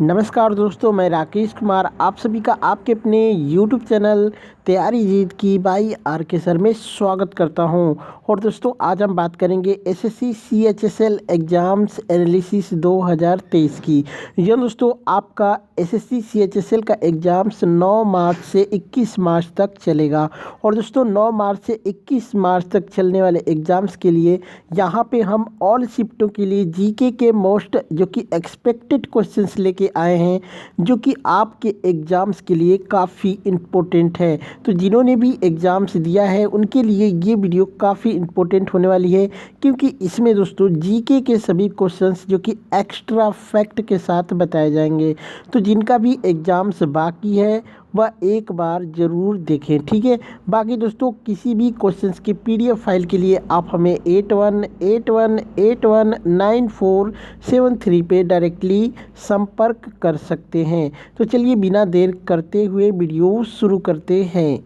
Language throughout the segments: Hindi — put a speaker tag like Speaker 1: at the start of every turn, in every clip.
Speaker 1: नमस्कार दोस्तों, मैं राकेश कुमार आप सभी का आपके अपने यूट्यूब चैनल तैयारी जीत की बाई आर के सर में स्वागत करता हूं। और दोस्तों आज हम बात करेंगे एसएससी सीएचएसएल एग्ज़ाम्स एनालिसिस 2023 की। यह दोस्तों आपका एसएससी सीएचएसएल का एग्ज़ाम्स 9 मार्च से 21 मार्च तक चलेगा। और दोस्तों 9 मार्च से 21 मार्च तक चलने वाले एग्ज़ाम्स के लिए यहाँ पे हम ऑल शिफ्टों के लिए जीके के मोस्ट जो कि एक्सपेक्टेड क्वेश्चंस लेके आए हैं, जो कि आपके एग्ज़ाम्स के लिए काफ़ी इम्पोर्टेंट है। तो जिन्होंने भी एग्ज़ाम्स दिया है उनके लिए ये वीडियो काफ़ी इम्पोर्टेंट होने वाली है, क्योंकि इसमें दोस्तों जीके के सभी क्वेश्चंस जो कि एक्स्ट्रा फैक्ट के साथ बताए जाएंगे। तो जिनका भी एग्ज़ाम्स बाकी है वह एक बार ज़रूर देखें, ठीक है। बाकी दोस्तों किसी भी क्वेश्चंस की पीडीएफ फाइल के लिए आप हमें 8181819473 पे डायरेक्टली संपर्क कर सकते हैं। तो चलिए बिना देर करते हुए वीडियो शुरू करते हैं।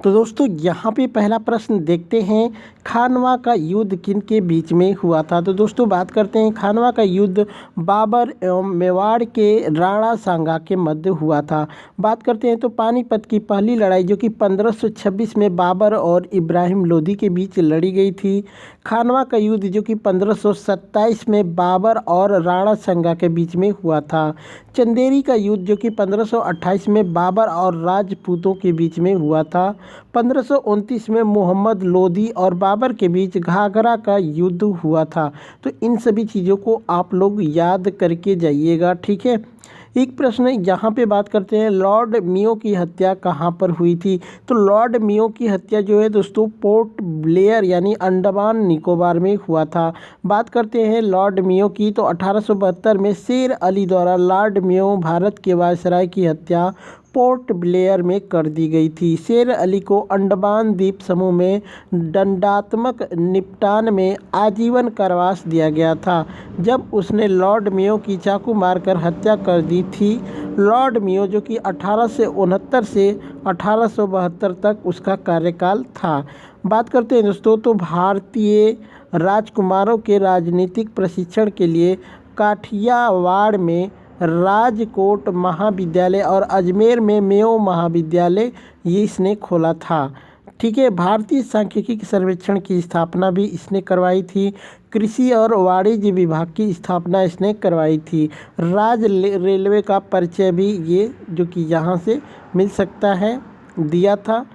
Speaker 1: तो दोस्तों यहाँ पे पहला प्रश्न देखते हैं, खानवा का युद्ध किन के बीच में हुआ था। तो दोस्तों बात करते हैं, खानवा का युद्ध बाबर एवं मेवाड़ के राणा सांगा के मध्य हुआ था। बात करते हैं तो पानीपत की पहली लड़ाई जो कि 1526 में बाबर और इब्राहिम लोदी के बीच लड़ी गई थी। खानवा का युद्ध जो कि 1527 में बाबर और राणा सांगा के बीच में हुआ था। चंदेरी का युद्ध जो कि 1528 में बाबर और राजपूतों के बीच में हुआ था। 1529 में मोहम्मद लोदी और बाबर के बीच घाघरा का युद्ध हुआ था। तो इन सभी चीज़ों को आप लोग याद करके जाइएगा, ठीक है। एक प्रश्न यहाँ पे बात करते हैं, लॉर्ड मियो की हत्या कहाँ पर हुई थी। तो लॉर्ड मियो की हत्या जो है दोस्तों पोर्ट ब्लेयर यानी अंडमान निकोबार में हुआ था। बात करते हैं लॉर्ड मियो की, तो 1872 में शेर अली द्वारा लॉर्ड मियो भारत के वायसराय की हत्या पोर्ट ब्लेयर में कर दी गई थी। शेर अली को अंडमान द्वीप समूह में दंडात्मक निपटान में आजीवन कारावास दिया गया था, जब उसने लॉर्ड मियो की चाकू मारकर हत्या कर दी थी। लॉर्ड मियो जो कि 1869 से 1872 तक उसका कार्यकाल था। बात करते हैं दोस्तों, तो भारतीय राजकुमारों के राजनीतिक प्रशिक्षण के लिए काठियावाड़ में राजकोट महाविद्यालय और अजमेर में मेयो महाविद्यालय ये इसने खोला था, ठीक है। भारतीय सांख्यिकी सर्वेक्षण की स्थापना भी इसने करवाई थी। कृषि और वाणिज्य विभाग की स्थापना इसने करवाई थी। रेलवे का परिचय भी ये जो कि यहाँ से मिल सकता है दिया था।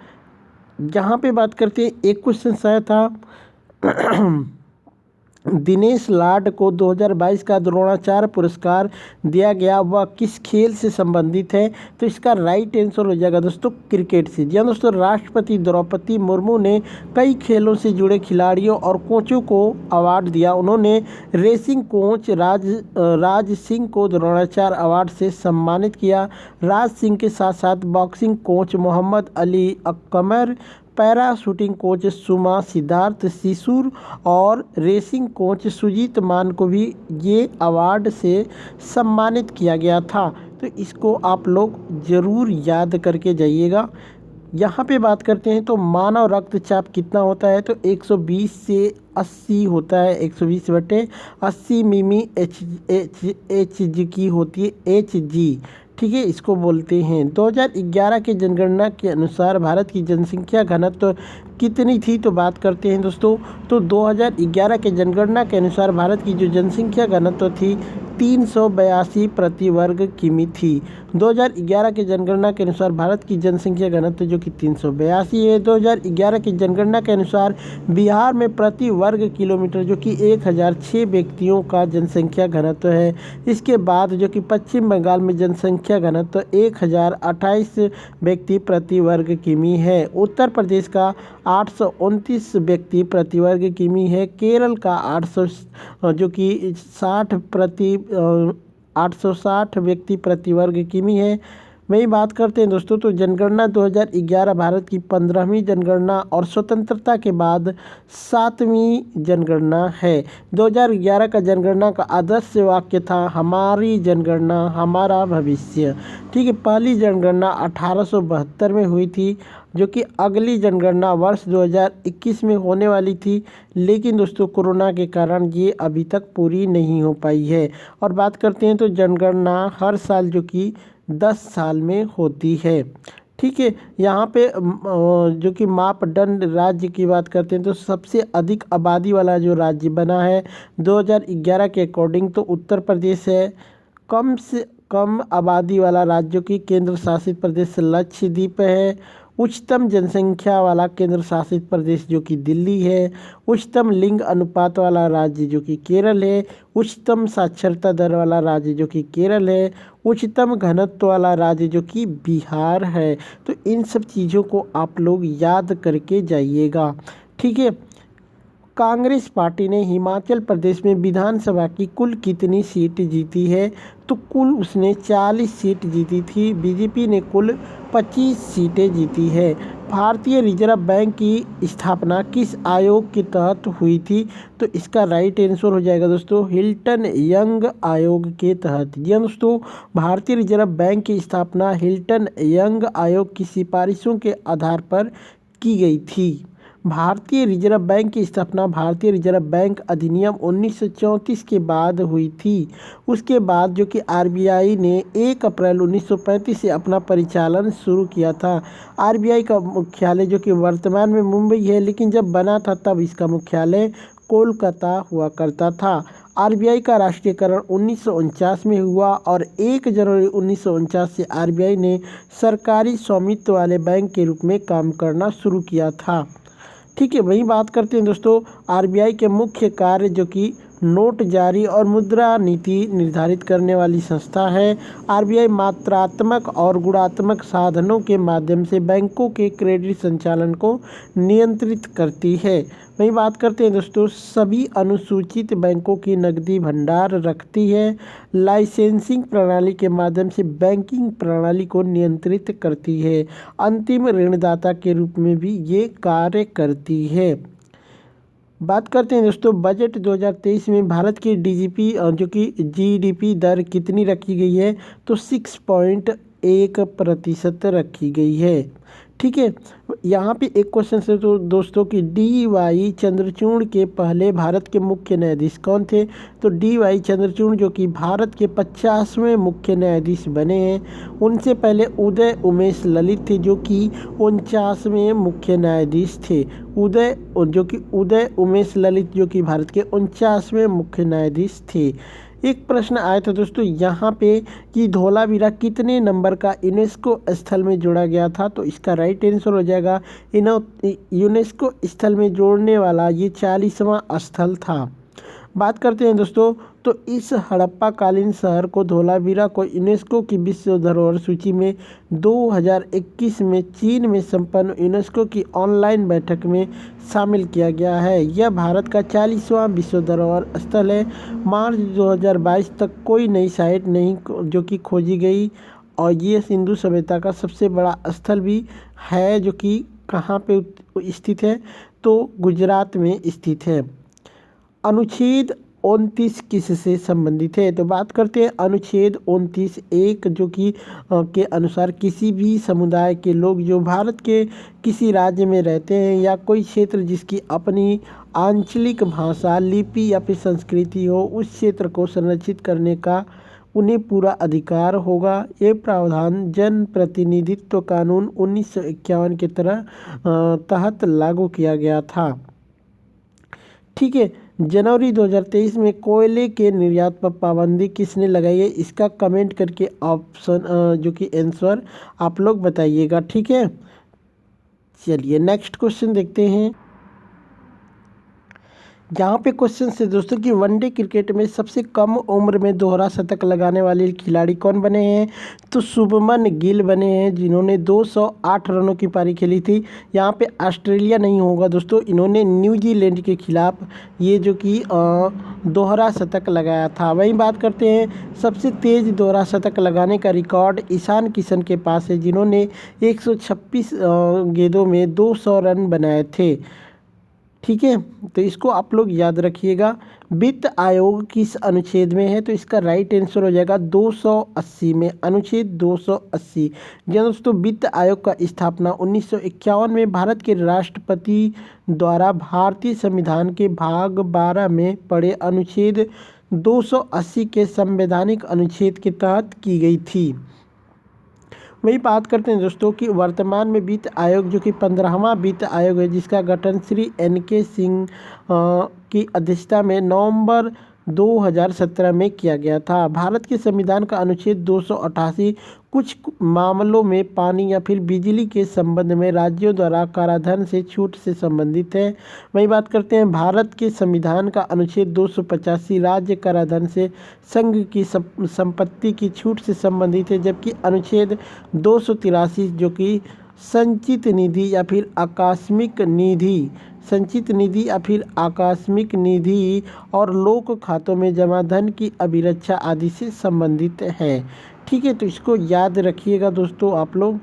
Speaker 1: यहाँ पे बात करते हैं, एक क्वेश्चन आया था दिनेश लाड को 2022 का द्रोणाचार्य पुरस्कार दिया गया, वह किस खेल से संबंधित है। तो इसका राइट आंसर हो जाएगा दोस्तों क्रिकेट से। जी हाँ दोस्तों, राष्ट्रपति द्रौपदी मुर्मू ने कई खेलों से जुड़े खिलाड़ियों और कोचों को अवार्ड दिया। उन्होंने रेसिंग कोच राज सिंह को द्रोणाचार्य अवार्ड से सम्मानित किया। राज सिंह के साथ साथ boxing coach Mohammad Ali Akmar, para shooting coach Suma Siddharth सिसूर और रेसिंग कोच सुजीत मान को भी ये अवार्ड से सम्मानित किया गया था। तो इसको आप लोग ज़रूर याद करके जाइएगा। यहाँ पे बात करते हैं तो मानव रक्तचाप कितना होता है। तो 120 से 80 होता है, 120/80 मिमी एच जी की होती है, एच जी, ठीक है, इसको बोलते हैं। 2011 की जनगणना के अनुसार भारत की जनसंख्या घनत्व कितनी थी। तो बात करते हैं दोस्तों, तो 2011 के जनगणना के अनुसार भारत की जो जनसंख्या घनत्व थी 382 प्रति वर्ग किमी थी। 2011 के जनगणना के अनुसार भारत की जनसंख्या घनत्व जो कि 382 है। 2011 की जनगणना के अनुसार बिहार में प्रति वर्ग किलोमीटर जो कि 1006 व्यक्तियों का जनसंख्या घनत्व है। इसके बाद जो कि पश्चिम बंगाल में जनसंख्या घनत्व 1028 व्यक्ति प्रति वर्ग किमी है। उत्तर प्रदेश का 829 व्यक्ति प्रति वर्ग किमी है। केरल का 860 व्यक्ति प्रति वर्ग किमी है। वही बात करते हैं दोस्तों, तो जनगणना 2011 भारत की 15वीं जनगणना और स्वतंत्रता के बाद 7वीं जनगणना है। 2011 का जनगणना का आदर्श वाक्य था, हमारी जनगणना हमारा भविष्य। ठीक है, पहली जनगणना 1872 में हुई थी, जो कि अगली जनगणना वर्ष 2021 में होने वाली थी, लेकिन दोस्तों कोरोना के कारण ये अभी तक पूरी नहीं हो पाई है। और बात करते हैं तो जनगणना हर साल जो कि 10 साल में होती है। ठीक है, यहाँ पे जो कि मापदंड राज्य की बात करते हैं तो सबसे अधिक आबादी वाला जो राज्य बना है 2011 के अकॉर्डिंग तो उत्तर प्रदेश है। कम से कम आबादी वाला राज्यों की केंद्र शासित प्रदेश लक्षद्वीप है। उच्चतम जनसंख्या वाला केंद्र शासित प्रदेश जो कि दिल्ली है। उच्चतम लिंग अनुपात वाला राज्य जो कि केरल है। उच्चतम साक्षरता दर वाला राज्य जो कि केरल है। उच्चतम घनत्व वाला राज्य जो कि बिहार है। तो इन सब चीज़ों को आप लोग याद करके जाइएगा। ठीक है, कांग्रेस पार्टी ने हिमाचल प्रदेश में विधानसभा की कुल कितनी सीट जीती है? तो कुल उसने 40 सीट जीती थी। बीजेपी ने कुल 25 सीटें जीती है। भारतीय रिजर्व बैंक की स्थापना किस आयोग के तहत हुई थी? तो इसका राइट आंसर हो जाएगा दोस्तों हिल्टन यंग आयोग के तहत। जी हाँ दोस्तों, भारतीय रिजर्व बैंक की स्थापना हिल्टन यंग आयोग की सिफारिशों के आधार पर की गई थी। भारतीय रिजर्व बैंक की स्थापना भारतीय रिजर्व बैंक अधिनियम 1934 के बाद हुई थी। उसके बाद जो कि आरबीआई ने 1 अप्रैल 1935 से अपना परिचालन शुरू किया था। आरबीआई का मुख्यालय जो कि वर्तमान में मुंबई है, लेकिन जब बना था तब इसका मुख्यालय कोलकाता हुआ करता था। आरबीआई का राष्ट्रीयकरण 1949 में हुआ और 1 जनवरी 1949 से आरबीआई ने सरकारी स्वामित्व वाले बैंक के रूप में काम करना शुरू किया था। ठीक है, वही बात करते हैं दोस्तों, आरबीआई के मुख्य कार्य जो कि नोट जारी और मुद्रा नीति निर्धारित करने वाली संस्था है। आरबीआई मात्रात्मक और गुणात्मक साधनों के माध्यम से बैंकों के क्रेडिट संचालन को नियंत्रित करती है। वही बात करते हैं दोस्तों, सभी अनुसूचित बैंकों की नकदी भंडार रखती है। लाइसेंसिंग प्रणाली के माध्यम से बैंकिंग प्रणाली को नियंत्रित करती है। अंतिम ऋणदाता के रूप में भी ये कार्य करती है। बात करते हैं दोस्तों, बजट 2023 में भारत की डीजीपी जो कि जीडीपी दर कितनी रखी गई है? तो 6.1% रखी गई है। ठीक है, यहाँ पे एक क्वेश्चन है तो दोस्तों कि डी वाई चंद्रचूड़ के पहले भारत के मुख्य न्यायाधीश कौन थे? तो डी वाई चंद्रचूड़ जो कि भारत के 50वें मुख्य न्यायाधीश बने हैं। उनसे पहले उदय उमेश ललित थे जो कि 49वें मुख्य न्यायाधीश थे। उदय उमेश ललित जो कि भारत के 49वें मुख्य न्यायाधीश थे। एक प्रश्न आया था दोस्तों यहाँ पे कि धोलावीरा कितने नंबर का यूनेस्को स्थल में जोड़ा गया था? तो इसका राइट आंसर हो जाएगा यूनेस्को स्थल में जोड़ने वाला ये 40वां स्थल था। बात करते हैं दोस्तों, तो इस हड़प्पा कालीन शहर को धोलावीरा को यूनेस्को की विश्व धरोहर सूची में 2021 में चीन में संपन्न यूनेस्को की ऑनलाइन बैठक में शामिल किया गया है। यह भारत का 40वां विश्व धरोहर स्थल है। मार्च 2022 तक कोई नई साइट नहीं जो कि खोजी गई और ये सिंधु सभ्यता का सबसे बड़ा स्थल भी है, जो कि कहाँ पे स्थित है? तो गुजरात में स्थित है। अनुच्छेद 29 किससे संबंधित है? तो बात करते हैं अनुच्छेद 29(1) जो कि के अनुसार किसी भी समुदाय के लोग जो भारत के किसी राज्य में रहते हैं या कोई क्षेत्र जिसकी अपनी आंचलिक भाषा, लिपि या फिर संस्कृति हो, उस क्षेत्र को संरक्षित करने का उन्हें पूरा अधिकार होगा। ये प्रावधान जन प्रतिनिधित्व कानून 1951 के तहत लागू किया गया था। ठीक है, जनवरी 2023 में कोयले के निर्यात पर पाबंदी किसने लगाई है? इसका कमेंट करके ऑप्शन जो कि आंसर आप लोग बताइएगा। ठीक है, चलिए नेक्स्ट क्वेश्चन देखते हैं। यहाँ पे क्वेश्चन है दोस्तों कि वनडे क्रिकेट में सबसे कम उम्र में दोहरा शतक लगाने वाले खिलाड़ी कौन बने हैं। तो शुभमन गिल बने हैं, जिन्होंने 208 रनों की पारी खेली थी। यहाँ पे ऑस्ट्रेलिया नहीं होगा दोस्तों, इन्होंने न्यूजीलैंड के खिलाफ ये जो कि दोहरा शतक लगाया था। वहीं बात करते हैं सबसे तेज़ दोहरा शतक लगाने का रिकॉर्ड ईशान किशन के पास है, जिन्होंने 126 गेंदों में 200 रन बनाए थे। ठीक है, तो इसको आप लोग याद रखिएगा। वित्त आयोग किस अनुच्छेद में है। तो इसका राइट आंसर हो जाएगा 280 में, अनुच्छेद 280। जी दोस्तों, वित्त आयोग का स्थापना 1951 में भारत के राष्ट्रपति द्वारा भारतीय संविधान के भाग 12 में पड़े अनुच्छेद 280 के संवैधानिक अनुच्छेद के तहत की गई थी। वही बात करते हैं दोस्तों कि वर्तमान में वित्त आयोग जो कि 15वां वित्त आयोग है, जिसका गठन श्री NK सिंह की अध्यक्षता में नवंबर 2017 में किया गया था। भारत के संविधान का अनुच्छेद 288 कुछ मामलों में पानी या फिर बिजली के संबंध में राज्यों द्वारा कराधान से छूट से संबंधित है। वही बात करते हैं भारत के संविधान का अनुच्छेद 285 राज्य कराधान से संघ की संपत्ति की छूट से संबंधित है, जबकि अनुच्छेद 283 जो कि संचित निधि या फिर आकस्मिक निधि और लोक खातों में जमा धन की अभिरक्षा आदि से संबंधित है। ठीक है, तो इसको याद रखिएगा दोस्तों आप लोग।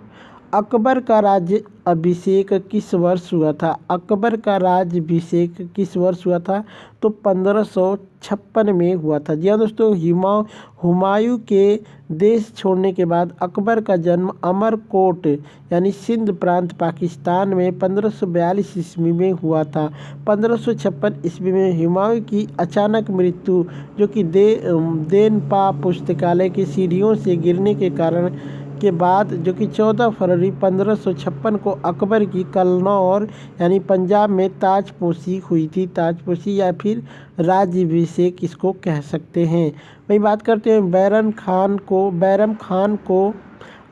Speaker 1: अकबर का राज्य अभिषेक किस वर्ष हुआ था। अकबर का राज्याभिषेक किस वर्ष हुआ था। तो 1556 में हुआ था। जी हाँ दोस्तों, हुमायूं के देश छोड़ने के बाद अकबर का जन्म अमरकोट यानी सिंध प्रांत पाकिस्तान में 1542 ईस्वी में हुआ था। 1556 ईस्वी में हुमायूं की अचानक मृत्यु जो कि देनपा पुस्तकालय की सीढ़ियों से गिरने के कारण के बाद जो कि 14 फरवरी 1556 को अकबर की कन्नौज यानी पंजाब में ताजपोशी हुई थी। ताजपोशी या फिर राज्याभिषेक इसको कह सकते हैं। वही बात करते हैं बैरम खान को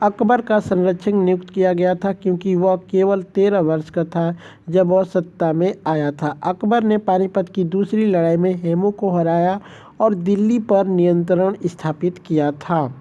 Speaker 1: अकबर का संरक्षक नियुक्त किया गया था, क्योंकि वह केवल 13 वर्ष का था जब वह सत्ता में आया था। अकबर ने पानीपत की दूसरी लड़ाई में हेमू को हराया और दिल्ली पर नियंत्रण स्थापित किया था।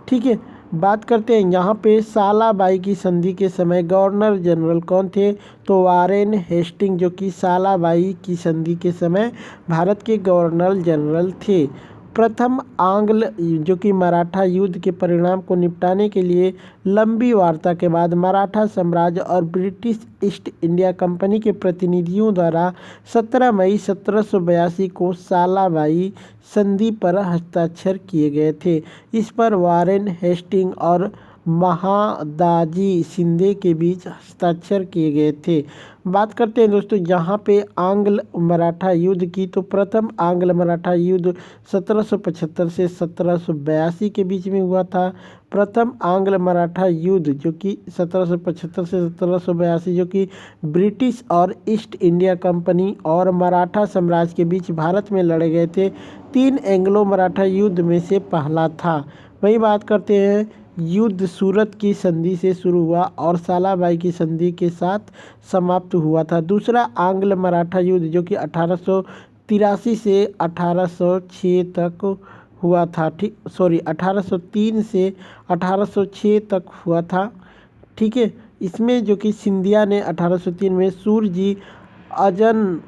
Speaker 1: ठीक है, बात करते हैं यहाँ पे सालाबाई की संधि के समय गवर्नर जनरल कौन थे। तो वारेन हेस्टिंग जो कि सालाबाई की संधि के समय भारत के गवर्नर जनरल थे। प्रथम आंग्ल जो कि मराठा युद्ध के परिणाम को निपटाने के लिए लंबी वार्ता के बाद मराठा साम्राज्य और ब्रिटिश ईस्ट इंडिया कंपनी के प्रतिनिधियों द्वारा 17 मई 1782 को सालाबाई संधि पर हस्ताक्षर किए गए थे। इस पर वारेन हेस्टिंग और महादाजी शिंदे के बीच हस्ताक्षर किए गए थे। बात करते हैं दोस्तों यहाँ पे आंग्ल मराठा युद्ध की। तो प्रथम आंग्ल मराठा युद्ध 1775 से 1782 के बीच में हुआ था। प्रथम आंग्ल मराठा युद्ध जो कि 1775 से 1782 जो कि ब्रिटिश और ईस्ट इंडिया कंपनी और मराठा साम्राज्य के बीच भारत में लड़े गए थे। 3 एंग्लो मराठा युद्ध में से पहला था। वही बात करते हैं युद्ध सूरत की संधि से शुरू हुआ और सालाबाई की संधि के साथ समाप्त हुआ था। दूसरा आंग्ल मराठा युद्ध जो कि 1883 से 1806 तक हुआ था। 1803 से 1806 तक हुआ था। ठीक है, इसमें जो कि सिंधिया ने 1803 में सूरजी अंजन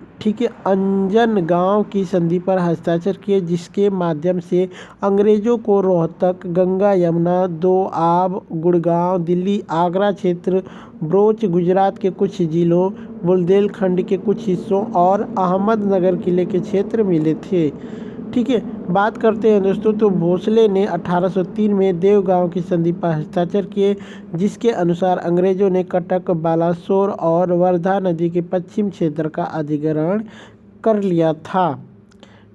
Speaker 1: गांव की संधि पर हस्ताक्षर किए, जिसके माध्यम से अंग्रेजों को रोहतक, गंगा यमुना, दोआब, गुड़गांव, दिल्ली, आगरा क्षेत्र, बरोच, गुजरात के कुछ जिलों, बुंदेलखंड के कुछ हिस्सों और अहमदनगर किले के क्षेत्र मिले थे। ठीक है, बात करते हैं दोस्तों तो भोसले ने 1803 में देवगांव की संधि पर हस्ताक्षर किए, जिसके अनुसार अंग्रेजों ने कटक, बालासोर और वर्धा नदी के पश्चिम क्षेत्र का अधिग्रहण कर लिया था।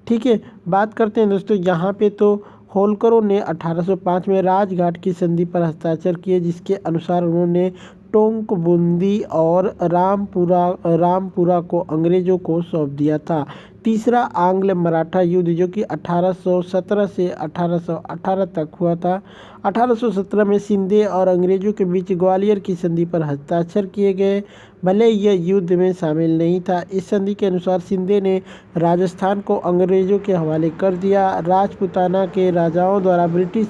Speaker 1: ठीक है, बात करते हैं दोस्तों यहाँ पे तो होलकरों ने 1805 में राजघाट की संधि पर हस्ताक्षर किए, जिसके अनुसार उन्होंने टोंक, बूंदी और रामपुरा को अंग्रेजों को सौंप दिया था। तीसरा आंग्ल मराठा युद्ध जो कि 1817 से 1818 तक हुआ था। 1817 में शिंदे और अंग्रेजों के बीच ग्वालियर की संधि पर हस्ताक्षर किए गए, भले यह युद्ध में शामिल नहीं था। इस संधि के अनुसार शिंदे ने राजस्थान को अंग्रेजों के हवाले कर दिया। राजपूताना के राजाओं द्वारा ब्रिटिश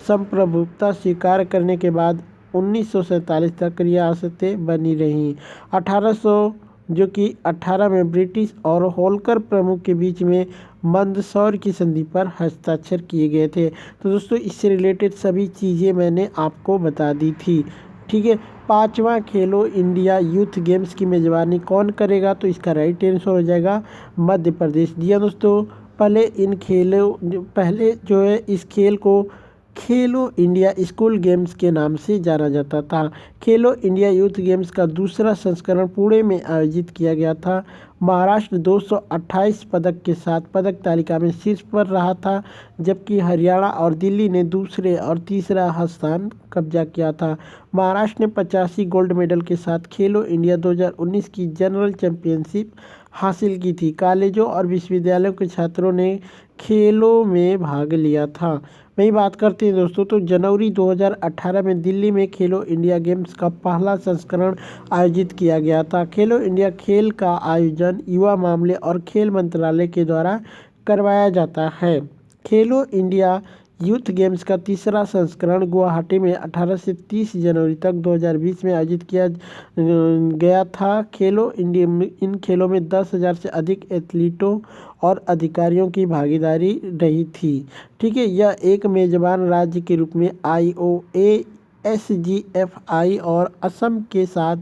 Speaker 1: संप्रभुता स्वीकार करने के बाद 1947 तक रियासतें बनी रहीं। 1818 में ब्रिटिश और होलकर प्रमुख के बीच में मंदसौर की संधि पर हस्ताक्षर किए गए थे। तो दोस्तों इससे रिलेटेड सभी चीज़ें मैंने आपको बता दी थी। ठीक है, पांचवा खेलो इंडिया यूथ गेम्स की मेज़बानी कौन करेगा? तो इसका राइट आंसर हो जाएगा मध्य प्रदेश। जी हाँ दोस्तों, पहले जो है इस खेल को खेलो इंडिया स्कूल गेम्स के नाम से जाना जाता था। खेलो इंडिया यूथ गेम्स का दूसरा संस्करण पुणे में आयोजित किया गया था। महाराष्ट्र 228 पदक के साथ पदक तालिका में शीर्ष पर रहा था, जबकि हरियाणा और दिल्ली ने दूसरे और तीसरा स्थान कब्जा किया था। महाराष्ट्र ने 85 गोल्ड मेडल के साथ खेलो इंडिया 2019 की जनरल चैंपियनशिप हासिल की थी। कॉलेजों और विश्वविद्यालयों के छात्रों ने खेलों में भाग लिया था। वही बात करते हैं दोस्तों, तो जनवरी 2018 में दिल्ली में खेलो इंडिया गेम्स का पहला संस्करण आयोजित किया गया था। खेलो इंडिया खेल का आयोजन युवा मामले और खेल मंत्रालय के द्वारा करवाया जाता है। खेलो इंडिया यूथ गेम्स का तीसरा संस्करण गुवाहाटी में 18 से 30 जनवरी तक 2020 में आयोजित किया गया था। इन खेलों में 10,000 से अधिक एथलीटों और अधिकारियों की भागीदारी रही थी। ठीक है, यह एक मेजबान राज्य के रूप में IOA, SGFI और असम के साथ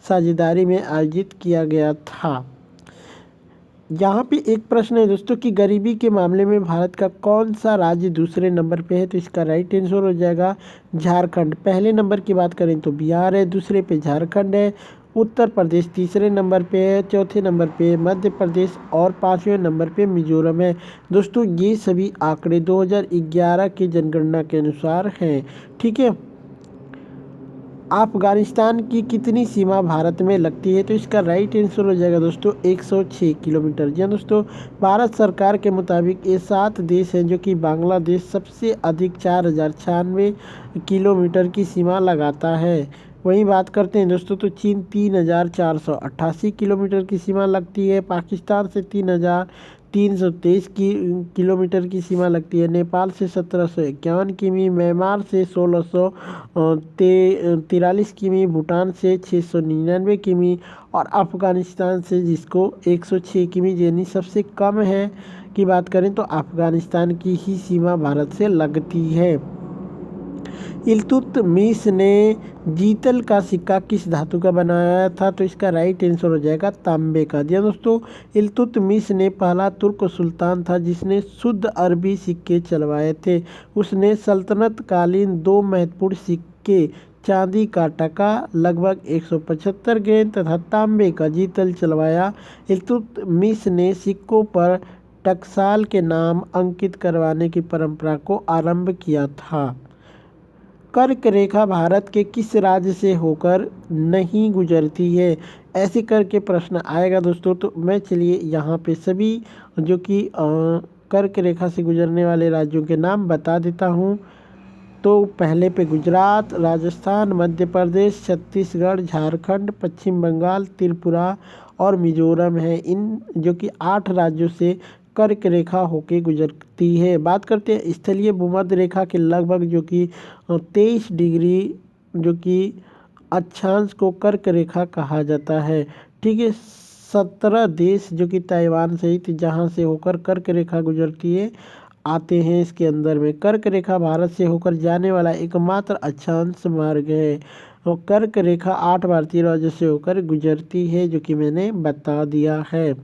Speaker 1: साझेदारी में आयोजित किया गया था। यहाँ पे एक प्रश्न है दोस्तों कि गरीबी के मामले में भारत का कौन सा राज्य दूसरे नंबर पे है? तो इसका राइट आंसर हो जाएगा झारखंड। पहले नंबर की बात करें तो बिहार है, दूसरे पे झारखंड है, उत्तर प्रदेश तीसरे नंबर पे है, चौथे नंबर पे मध्य प्रदेश और पाँचवें नंबर पे मिजोरम है। दोस्तों ये सभी आंकड़े 2011 की जनगणना के अनुसार हैं। ठीक है, अफगानिस्तान की कितनी सीमा भारत में लगती है? तो इसका राइट आंसर हो जाएगा दोस्तों 106 किलोमीटर। जी हाँ दोस्तों, भारत सरकार के मुताबिक ये 7 देश हैं जो कि बांग्लादेश सबसे अधिक 4096 किलोमीटर की सीमा लगाता है। वहीं बात करते हैं दोस्तों, तो चीन 3488 किलोमीटर की सीमा लगती है। पाकिस्तान से 3323 किलोमीटर की सीमा लगती है। नेपाल से 1751 किमी, म्यांमार से 1643 किमी, भूटान से 699 किमी और अफ़गानिस्तान से जिसको 106 किमी यानी सबसे कम है की बात करें तो अफ़गानिस्तान की ही सीमा भारत से लगती है। इल्तुतमिश ने जीतल का सिक्का किस धातु का बनाया था? तो इसका राइट आंसर हो जाएगा तांबे का। जी दोस्तों, इल्तुतमिश ने पहला तुर्क सुल्तान था जिसने शुद्ध अरबी सिक्के चलवाए थे। उसने सल्तनत कालीन 2 महत्वपूर्ण सिक्के, चांदी का टका लगभग 175 गेंद तथा तांबे का जीतल चलवाया। इल्तुतमिश ने सिक्कों पर टकसाल के नाम अंकित करवाने की परंपरा को आरंभ किया था। कर्क रेखा भारत के किस राज्य से होकर नहीं गुजरती है? ऐसे करके प्रश्न आएगा दोस्तों। तो मैं चलिए यहाँ पे सभी जो कि कर्क रेखा से गुजरने वाले राज्यों के नाम बता देता हूँ। तो पहले पे गुजरात, राजस्थान, मध्य प्रदेश, छत्तीसगढ़, झारखंड, पश्चिम बंगाल, त्रिपुरा और मिजोरम है। इन जो कि 8 राज्यों से कर्क रेखा होके गुजरती है। बात करते हैं स्थलीय भूमध्य रेखा के लगभग जो कि 23 डिग्री जो कि अक्षांश को कर्क रेखा कहा जाता है। ठीक है, 17 देश जो कि ताइवान सहित जहां से होकर कर्क रेखा गुजरती है आते हैं इसके अंदर में। कर्क रेखा भारत से होकर जाने वाला एकमात्र अक्षांश मार्ग है और कर्क रेखा 8 भारतीय राज्यों से होकर गुजरती है जो कि मैंने बता दिया है।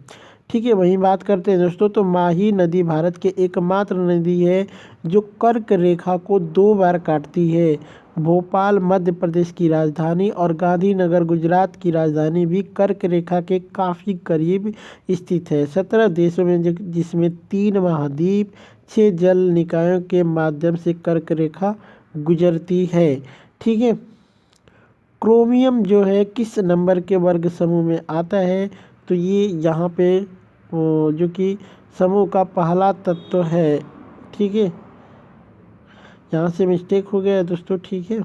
Speaker 1: ठीक है, वहीं बात करते हैं दोस्तों, तो माही नदी भारत के एकमात्र नदी है जो कर्क रेखा को 2 बार काटती है। भोपाल मध्य प्रदेश की राजधानी और गांधीनगर गुजरात की राजधानी भी कर्क रेखा के काफ़ी करीब स्थित है। 17 देशों में जिसमें 3 महाद्वीप, 6 जल निकायों के माध्यम से कर्क रेखा गुजरती है। ठीक है, क्रोमियम जो है किस नंबर के वर्ग समूह में आता है? तो ये यहाँ पे जो कि समूह का पहला तत्व है। ठीक है, यहाँ से मिस्टेक हो गया है दोस्तों। ठीक है,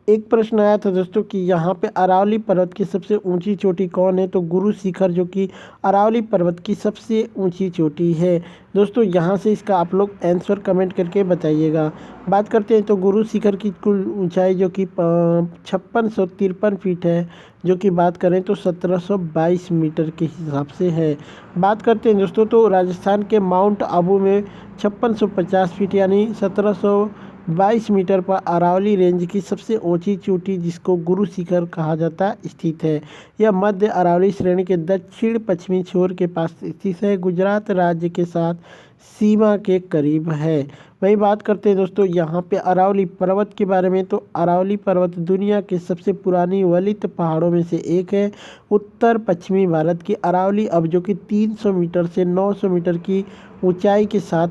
Speaker 1: एक प्रश्न आया था दोस्तों कि यहाँ पे अरावली पर्वत की सबसे ऊंची चोटी कौन है, तो गुरु शिखर जो कि अरावली पर्वत की सबसे ऊंची चोटी है। दोस्तों यहाँ से इसका आप लोग आंसर कमेंट करके बताइएगा। बात करते हैं तो गुरु शिखर की कुल ऊंचाई जो कि 5653 फीट है, जो कि बात करें तो 1722 मीटर के हिसाब से है। बात करते हैं दोस्तों तो राजस्थान के माउंट आबू में 5650 फीट यानी 1722 मीटर पर अरावली रेंज की सबसे ऊंची चोटी, जिसको गुरु शिखर कहा जाता है, स्थित है। यह मध्य अरावली श्रेणी के दक्षिण पश्चिमी छोर के पास स्थित है, गुजरात राज्य के साथ सीमा के करीब है। वही बात करते हैं दोस्तों यहाँ पे अरावली पर्वत के बारे में, तो अरावली पर्वत दुनिया के सबसे पुरानी वलित पहाड़ों में से एक है। उत्तर पश्चिमी भारत की अरावली अब जो कि 300 मीटर से 900 मीटर की ऊंचाई के साथ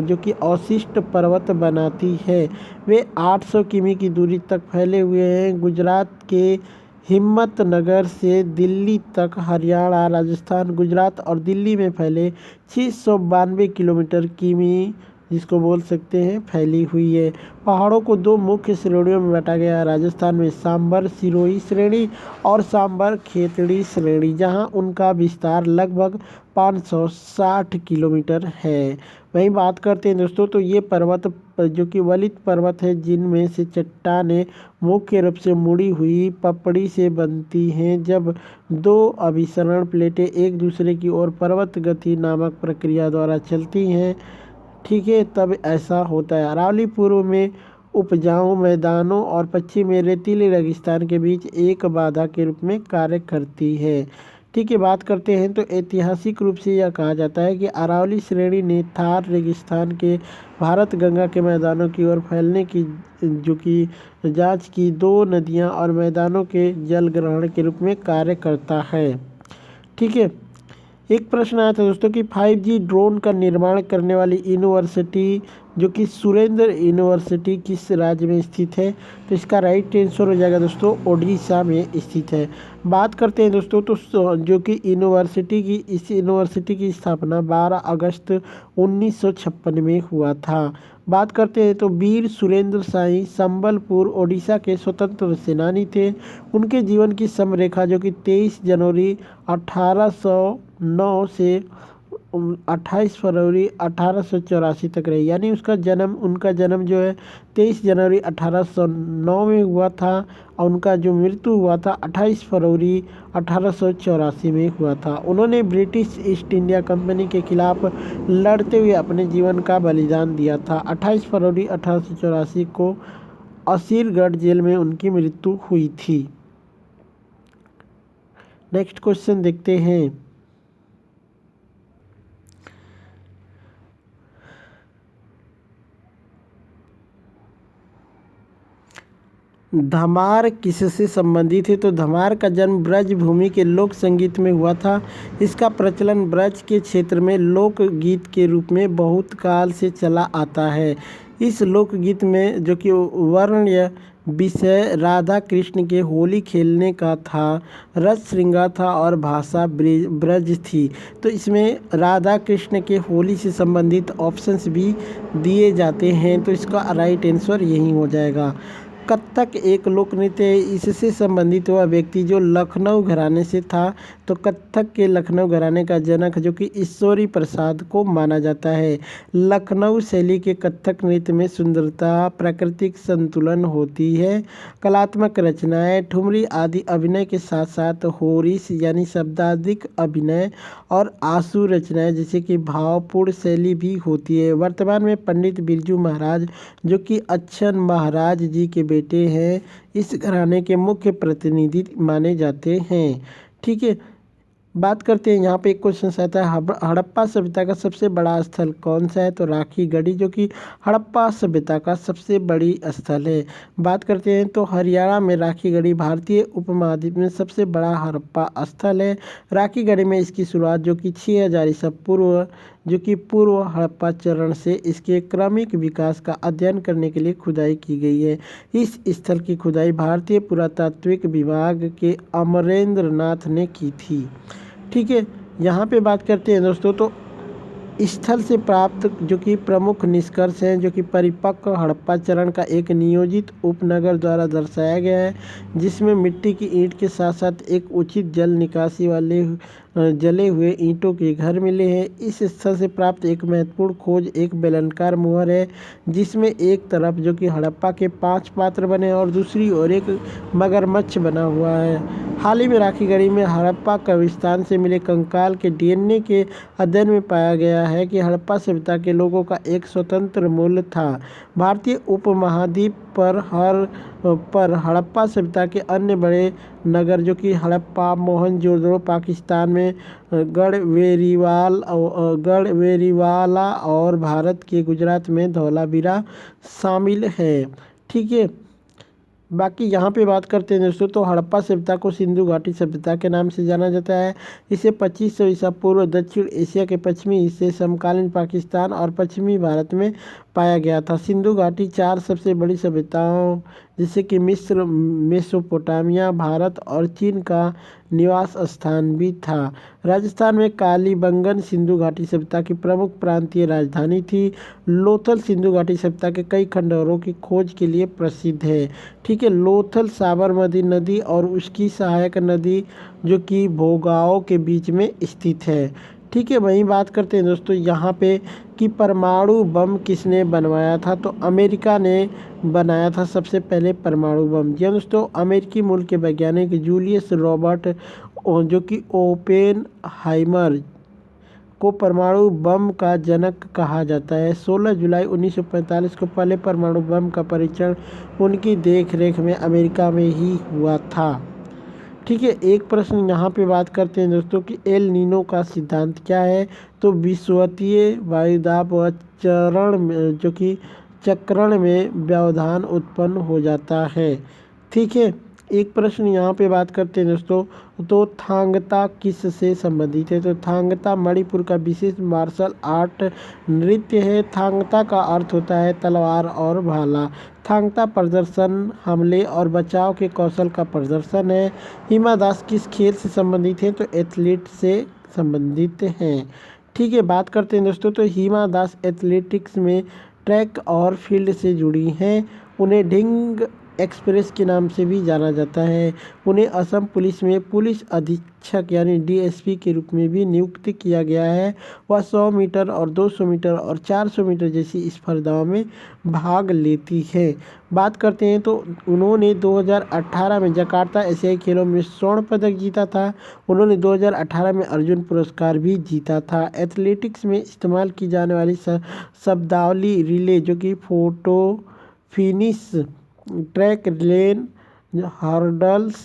Speaker 1: जो कि अवशिष्ट पर्वत बनाती है। वे 800 किमी की दूरी तक फैले हुए हैं। गुजरात के हिम्मतनगर से दिल्ली तक, हरियाणा, राजस्थान, गुजरात और दिल्ली में फैले 692 किलोमीटर किमी, जिसको बोल सकते हैं, फैली हुई है। पहाड़ों को दो मुख्य श्रेणियों में बांटा गया है। राजस्थान में सांबर सिरोही श्रेणी और सांबर खेतड़ी श्रेणी, जहां उनका विस्तार लगभग 560 किलोमीटर है। वहीं बात करते हैं दोस्तों तो ये पर्वत जो कि वलित पर्वत है, जिनमें से चट्टानें मुख्य रूप से मुड़ी हुई पपड़ी से बनती हैं। जब दो अभिसरण प्लेटें एक दूसरे की ओर पर्वत गति नामक प्रक्रिया द्वारा चलती हैं, ठीक है, तब ऐसा होता है। अरावली पूर्व में उपजाऊ मैदानों और पश्चिम में रेतीले रेगिस्तान के बीच एक बाधा के रूप में कार्य करती है। ठीक है, बात करते हैं तो ऐतिहासिक रूप से यह कहा जाता है कि अरावली श्रेणी ने थार रेगिस्तान के भारत गंगा के मैदानों की ओर फैलने की जो कि जांच की। दो नदियां और मैदानों के जल ग्रहण के रूप में कार्य करता है। ठीक है, एक प्रश्न आया था दोस्तों कि 5G ड्रोन का निर्माण करने वाली यूनिवर्सिटी जो कि सुरेंद्र यूनिवर्सिटी किस राज्य में स्थित है, तो इसका राइट आंसर हो जाएगा दोस्तों ओडिशा में स्थित है। बात करते हैं दोस्तों तो जो कि इस यूनिवर्सिटी की स्थापना 12 अगस्त 1956 में हुआ था। बात करते हैं तो वीर सुरेंद्र साई संबलपुर ओडिशा के स्वतंत्र सेनानी थे। उनके जीवन की समरेखा जो कि 23 जनवरी 1809 से 28 फरवरी 1884 तक रही, यानी उनका जन्म जो है 23 जनवरी 1809 में हुआ था और उनका जो मृत्यु हुआ था 28 फरवरी 1884 में हुआ था। उन्होंने ब्रिटिश ईस्ट इंडिया कंपनी के खिलाफ लड़ते हुए अपने जीवन का बलिदान दिया था। 28 फरवरी 1884 को असीरगढ़ जेल में उनकी मृत्यु हुई थी। नेक्स्ट क्वेश्चन देखते हैं। धमार किससे संबंधित है, तो धमार का जन्म ब्रज भूमि के लोक संगीत में हुआ था। इसका प्रचलन ब्रज के क्षेत्र में लोकगीत के रूप में बहुत काल से चला आता है। इस लोकगीत में जो कि वर्ण्य विषय राधा कृष्ण के होली खेलने का था, रस श्रृंगार था और भाषा ब्रज थी। तो इसमें राधा कृष्ण के होली से संबंधित ऑप्शंस भी दिए जाते हैं, तो इसका राइट आंसर यही हो जाएगा। कत्थक एक लोक नृत्य है। इससे संबंधित हुआ व्यक्ति जो लखनऊ घराने से था, तो कत्थक के लखनऊ घराने का जनक जो कि ईश्वरी प्रसाद को माना जाता है। लखनऊ शैली के कत्थक नृत्य में सुंदरता, प्राकृतिक संतुलन होती है। कलात्मक रचनाएं, ठुमरी आदि अभिनय के साथ साथ होरिस यानी शब्दाधिक अभिनय और आंसू रचनाएं जैसे कि भावपूर्ण शैली भी होती है। वर्तमान में पंडित बिरजू महाराज जो कि अच्छन महाराज जी के बेटे हैं, इस घराने के मुख्य प्रतिनिधि माने जाते हैं। ठीक है, बात करते हैं यहाँ पे एक क्वेश्चन आता है हड़प्पा सभ्यता का सबसे बड़ा स्थल कौन सा है? तो राखी गढ़ी जो कि हड़प्पा सभ्यता का सबसे बड़ी स्थल है। बात करते हैं तो हरियाणा में राखी गढ़ी भारतीय उपमहाद्वीप में सबसे बड़ा हड़प्पा स्थल है। राखी गढ़ी में इसकी शुरुआत जो कि 6000 ईसा पूर्व जो कि पूर्व हड़प्पा चरण से इसके क्रमिक विकास का अध्ययन करने के लिए खुदाई की गई है। इस स्थल की खुदाई भारतीय पुरातात्विक विभाग के अमरेंद्र नाथ ने की थी। ठीक है, यहाँ पे बात करते हैं दोस्तों तो स्थल से प्राप्त जो कि प्रमुख निष्कर्ष हैं जो कि परिपक्व हड़प्पा चरण का एक नियोजित उपनगर द्वारा दर्शाया गया है, जिसमें मिट्टी की ईंट के साथ साथ एक उचित जल निकासी वाले जले हुए ईंटों के घर मिले हैं। इस स्थल से प्राप्त एक महत्वपूर्ण खोज एक बेलनाकार मुहर है, जिसमें एक तरफ जो कि हड़प्पा के 5 पात्र बने हैं और दूसरी ओर एक मगरमच्छ बना हुआ है। हाल ही में राखी गढ़ी में हड़प्पा कब्रिस्तान से मिले कंकाल के डीएनए के अध्ययन में पाया गया है कि हड़प्पा सभ्यता के लोगों का एक स्वतंत्र मूल था। भारतीय उपमहाद्वीप पर हड़प्पा सभ्यता के अन्य बड़े नगर जो कि हड़प्पा, मोहनजोदड़ो पाकिस्तान में, गढ़वेरीवाला और भारत के गुजरात में धौलावीरा शामिल है। ठीक है, बाकी यहाँ पे बात करते हैं दोस्तों तो हड़प्पा सभ्यता को सिंधु घाटी सभ्यता के नाम से जाना जाता है। इसे 2500 ईसा पूर्व दक्षिण एशिया के पश्चिमी हिस्से, समकालीन पाकिस्तान और पश्चिमी भारत में पाया गया था। सिंधु घाटी 4 सबसे बड़ी सभ्यताओं जैसे कि मिस्र, मेसोपोटामिया, भारत और चीन का निवास स्थान भी था। राजस्थान में कालीबंगन सिंधु घाटी सभ्यता की प्रमुख प्रांतीय राजधानी थी। लोथल सिंधु घाटी सभ्यता के कई खंडहरों की खोज के लिए प्रसिद्ध है। ठीक है, लोथल साबरमती नदी और उसकी सहायक नदी जो कि भोगाओ के बीच में स्थित है। ठीक है, वहीं बात करते हैं दोस्तों यहाँ पे कि परमाणु बम किसने बनवाया था? तो अमेरिका ने बनाया था सबसे पहले परमाणु बम। जी दोस्तों, अमेरिकी मूल के वैज्ञानिक जूलियस रॉबर्ट जो कि ओपेनहाइमर को परमाणु बम का जनक कहा जाता है। 16 जुलाई 1945 को पहले परमाणु बम का परीक्षण उनकी देखरेख में अमेरिका में ही हुआ था। ठीक है, एक प्रश्न यहाँ पे बात करते हैं दोस्तों कि एल नीनो का सिद्धांत क्या है? तो विषुवतीय वायुदाब व जो कि चक्रण में व्यवधान उत्पन्न हो जाता है। ठीक है, एक प्रश्न यहाँ पे बात करते हैं दोस्तों तो थांगता किस से संबंधित है? तो थांगता मणिपुर का विशेष मार्शल आर्ट नृत्य है। थांगता का अर्थ होता है तलवार और भाला। थांगता प्रदर्शन हमले और बचाव के कौशल का प्रदर्शन है। हिमा दास किस खेल से संबंधित है? तो एथलीट से संबंधित हैं। ठीक है, बात करते हैं दोस्तों तो हिमा दास एथलेटिक्स में ट्रैक और फील्ड से जुड़ी हैं। उन्हें ढिंग एक्सप्रेस के नाम से भी जाना जाता है। उन्हें असम पुलिस में पुलिस अधीक्षक यानी डीएसपी के रूप में भी नियुक्त किया गया है। वह 100 मीटर और 200 मीटर और 400 मीटर जैसी स्पर्धाओं में भाग लेती है। बात करते हैं तो उन्होंने 2018 में जकार्ता एशियाई खेलों में स्वर्ण पदक जीता था। उन्होंने 2018 में अर्जुन पुरस्कार भी जीता था। एथलेटिक्स में इस्तेमाल की जाने वाली शब्दावली रिले जो कि photo finish, track lane, hurdles,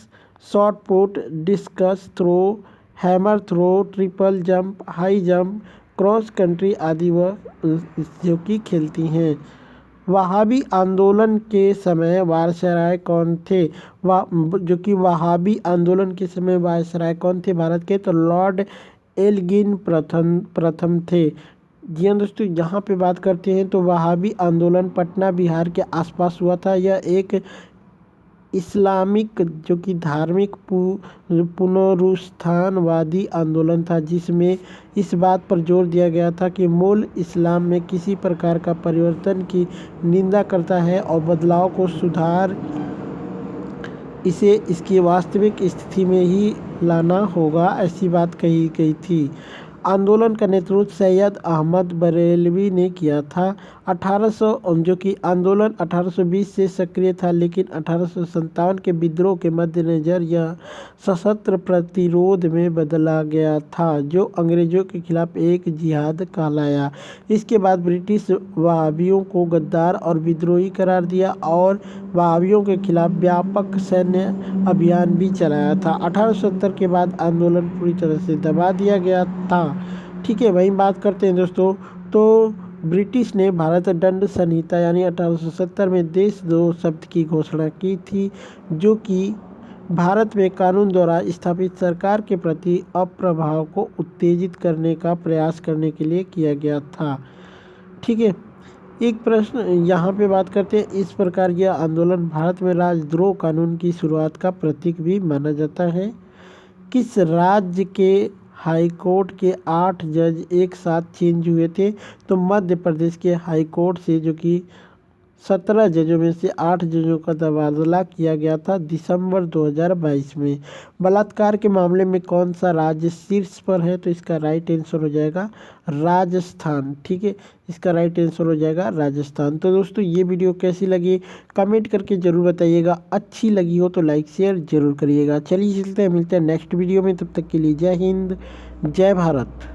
Speaker 1: shot put, discus throw, hammer throw, triple jump, high jump, cross country आदि वह जो कि खेलती हैं। वहाबी आंदोलन के समय वायसराय कौन थे? जो कि वहाबी आंदोलन के समय वायसराय कौन थे भारत के? तो लॉर्ड एल्गिन प्रथम थे। जी हाँ दोस्तों, यहाँ पे बात करते हैं तो वहाबी आंदोलन पटना बिहार के आसपास हुआ था। यह एक इस्लामिक जो कि धार्मिक पुनरुत्थानवादी आंदोलन था, जिसमें इस बात पर जोर दिया गया था कि मूल इस्लाम में किसी प्रकार का परिवर्तन की निंदा करता है और बदलाव को सुधार इसे इसकी वास्तविक स्थिति में ही लाना होगा, ऐसी बात कही गई थी। आंदोलन का नेतृत्व सैयद अहमद बरेलवी ने किया था। 1800 जो कि आंदोलन 1820 से सक्रिय था, लेकिन 1857 के विद्रोह के मद्देनज़र यह सशस्त्र प्रतिरोध में बदला गया था, जो अंग्रेज़ों के खिलाफ एक जिहाद कहलाया। इसके बाद ब्रिटिश वहाबियों को गद्दार और विद्रोही करार दिया और वहाबियों के खिलाफ व्यापक सैन्य अभियान भी चलाया था। 1870 के बाद आंदोलन पूरी तरह से दबा दिया गया था। ठीक है, वहीं बात करते हैं दोस्तों, तो ब्रिटिश ने भारत दंड संहिता यानी 1870 में देशद्रोह शब्द की घोषणा की थी, जो कि भारत में कानून द्वारा स्थापित सरकार के प्रति अप्रभाव को उत्तेजित करने का प्रयास करने के लिए किया गया था। ठीक है, एक प्रश्न यहाँ पे बात करते हैं, इस प्रकार यह आंदोलन भारत में राजद्रोह कानून की शुरुआत का प्रतीक भी माना जाता है। किस राज्य के हाईकोर्ट के 8 जज एक साथ चेंज हुए थे? तो मध्य प्रदेश के हाईकोर्ट से जो कि 17 जजों में से 8 जजों का तबादला किया गया था दिसंबर 2022 में। बलात्कार के मामले में कौन सा राज्य शीर्ष पर है? तो इसका राइट आंसर हो जाएगा राजस्थान। ठीक है, इसका राइट आंसर हो जाएगा राजस्थान। तो दोस्तों ये वीडियो कैसी लगी कमेंट करके ज़रूर बताइएगा। अच्छी लगी हो तो लाइक शेयर ज़रूर करिएगा। चलिए चलते हैं, मिलते हैं नेक्स्ट वीडियो में, तब तक के लिए जय हिंद जय भारत।